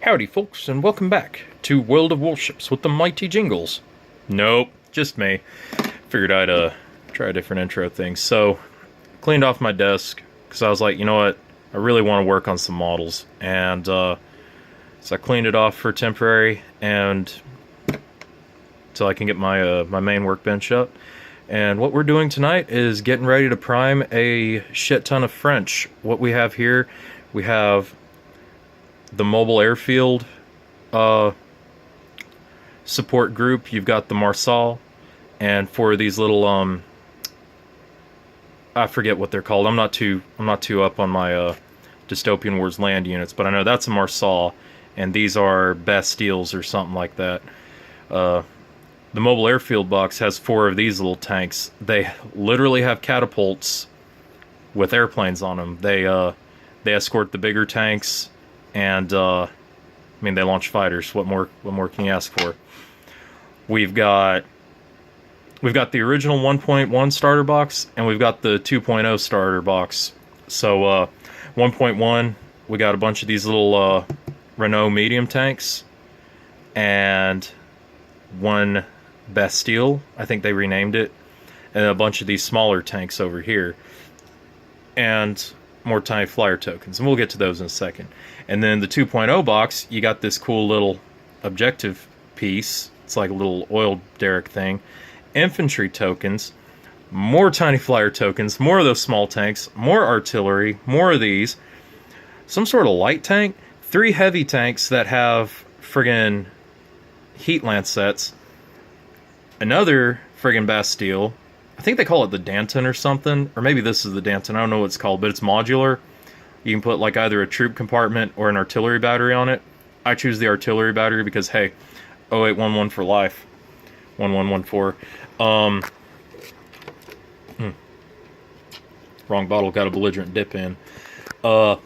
Howdy folks, and welcome back to World of Warships with the mighty jingles. Nope, just me. Figured I'd try a different intro thing. So, cleaned off my desk, because I was like, you know what, I really want to work on some models. And so I cleaned it off for temporary, and so I can get my, my main workbench up. And what we're doing tonight is getting ready to prime a shit ton of French. What we have here, we have the mobile airfield support group. You've got the Marsal, and for these little I forget what they're called. I'm not too up on my Dystopian Wars land units, but I know that's a Marsal, and these are Bastilles or something like that. The mobile airfield box has 4 of these little tanks. They literally have catapults with airplanes on them. They escort the bigger tanks. And I mean, they launch fighters. What more can you ask for? We've got the original 1.1 starter box, and we've got the 2.0 starter box. So 1.1, we got a bunch of these little Renault medium tanks, and one Bastille, I think they renamed it, and a bunch of these smaller tanks over here, and more tiny flyer tokens, and we'll get to those in a second. And then the 2.0 box, you got this cool little objective piece. It's like a little oil derrick thing. Infantry tokens, more tiny flyer tokens, more of those small tanks, more artillery, more of these, some sort of light tank, 3 heavy tanks that have friggin' heat lance sets, another friggin' Bastille. I think they call it the Danton or something, or maybe this is the Danton, I don't know what it's called, but it's modular. You can put like either a troop compartment or an artillery battery on it. I choose the artillery battery because, hey, 0811 for life. 1114. Wrong bottle, got a belligerent dip in. And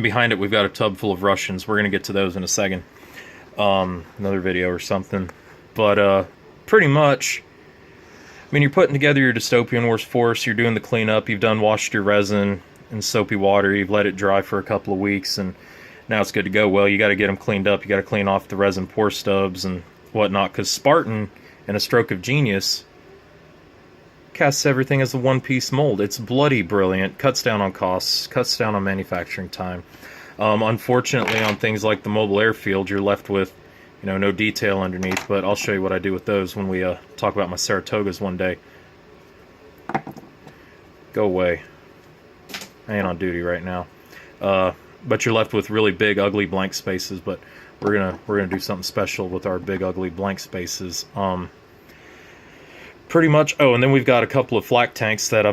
behind it we've got a tub full of Russians. We're going to get to those in a second. Another video or something. But pretty much, I mean, you're putting together your Dystopian Wars force, you're doing the cleanup, you've washed your resin in soapy water, you've let it dry for a couple of weeks, and now it's good to go. Well, you got to get them cleaned up, you got to clean off the resin pore stubs and whatnot, because Spartan, in a stroke of genius, casts everything as a one-piece mold. It's bloody brilliant, cuts down on costs, cuts down on manufacturing time. Unfortunately, on things like the mobile airfield, you're left with, you know, no detail underneath, but I'll show you what I do with those when we talk about my Saratogas one day. Go away. I ain't on duty right now. But you're left with really big, ugly blank spaces, but we're gonna do something special with our big, ugly blank spaces. Pretty much. Oh, and then we've got a couple of flak tanks that I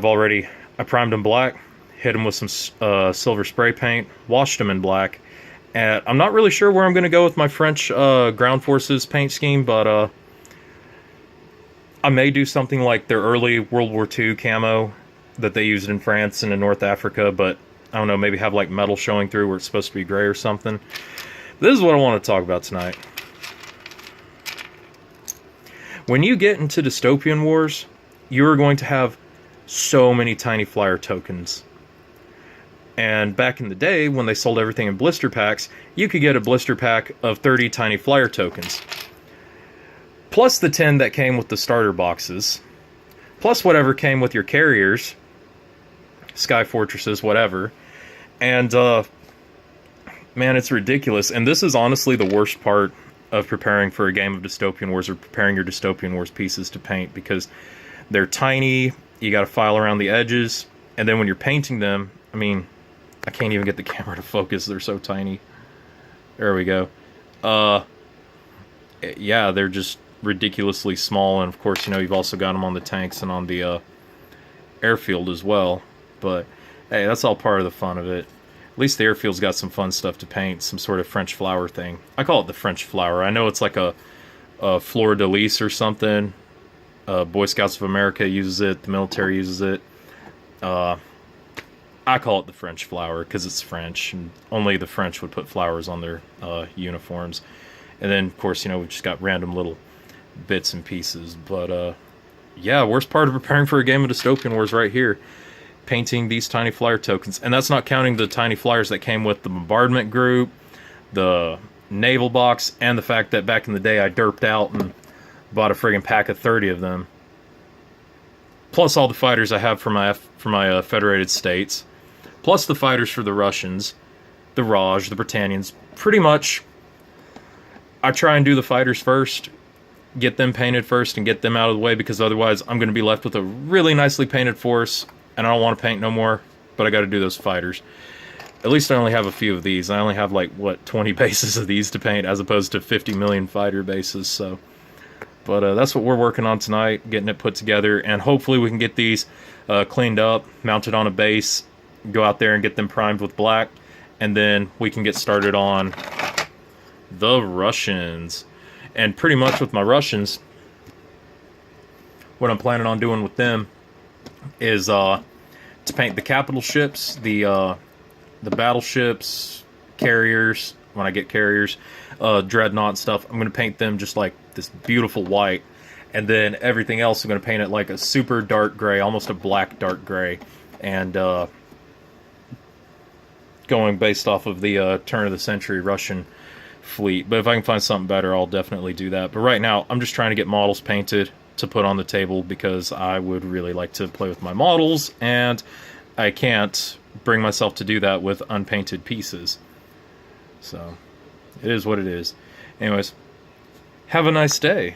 primed them black, hit them with some silver spray paint, washed them in black. And I'm not really sure where I'm going to go with my French ground forces paint scheme, but I may do something like their early World War II camo that they used in France and in North Africa, but I don't know, maybe have like metal showing through where it's supposed to be gray or something. This is what I want to talk about tonight. When you get into Dystopian Wars, you're going to have so many tiny flyer tokens. And back in the day, when they sold everything in blister packs, you could get a blister pack of 30 tiny flyer tokens. Plus the 10 that came with the starter boxes. Plus whatever came with your carriers. Sky Fortresses, whatever. And, man, it's ridiculous. And this is honestly the worst part of preparing for a game of Dystopian Wars, or preparing your Dystopian Wars pieces to paint, because they're tiny, you gotta file around the edges, and then when you're painting them, I mean, I can't even get the camera to focus, they're so tiny. There we go. Yeah, they're just ridiculously small, and of course, you know, you've also got them on the tanks and on the airfield as well. But hey, that's all part of the fun of it. At least the airfield's got some fun stuff to paint, some sort of French flower thing. I call it the French flower. I know it's like a fleur de lis or something. Boy Scouts of America uses it. The military uses it. I call it the French flower because it's French, and only the French would put flowers on their uniforms. And then, of course, you know, we've just got random little bits and pieces. But yeah, worst part of preparing for a game of Dystopian Wars right here. Painting these tiny flyer tokens. And that's not counting the tiny flyers that came with the bombardment group, the naval box, and the fact that back in the day I derped out and bought a friggin' pack of 30 of them. Plus all the fighters I have for my Federated States. Plus the fighters for the Russians, the Raj, the Britannians. Pretty much, I try and do the fighters first, get them painted first, and get them out of the way, because otherwise I'm going to be left with a really nicely painted force, and I don't want to paint no more, but I got to do those fighters. At least I only have a few of these. I only have like, what, 20 bases of these to paint, as opposed to 50 million fighter bases, so... But that's what we're working on tonight, getting it put together, and hopefully we can get these cleaned up, mounted on a base, go out there and get them primed with black, and then we can get started on the Russians. And pretty much with my Russians, what I'm planning on doing with them is to paint the capital ships, the battleships, carriers, when I get carriers, dreadnought stuff. I'm going to paint them just like this beautiful white, and then everything else I'm going to paint it like a super dark gray, almost a black dark gray, and going based off of the turn of the century Russian fleet. But if I can find something better, I'll definitely do that. But right now I'm just trying to get models painted to put on the table, because I would really like to play with my models, and I can't bring myself to do that with unpainted pieces. So it is what it is. Anyways, have a nice day.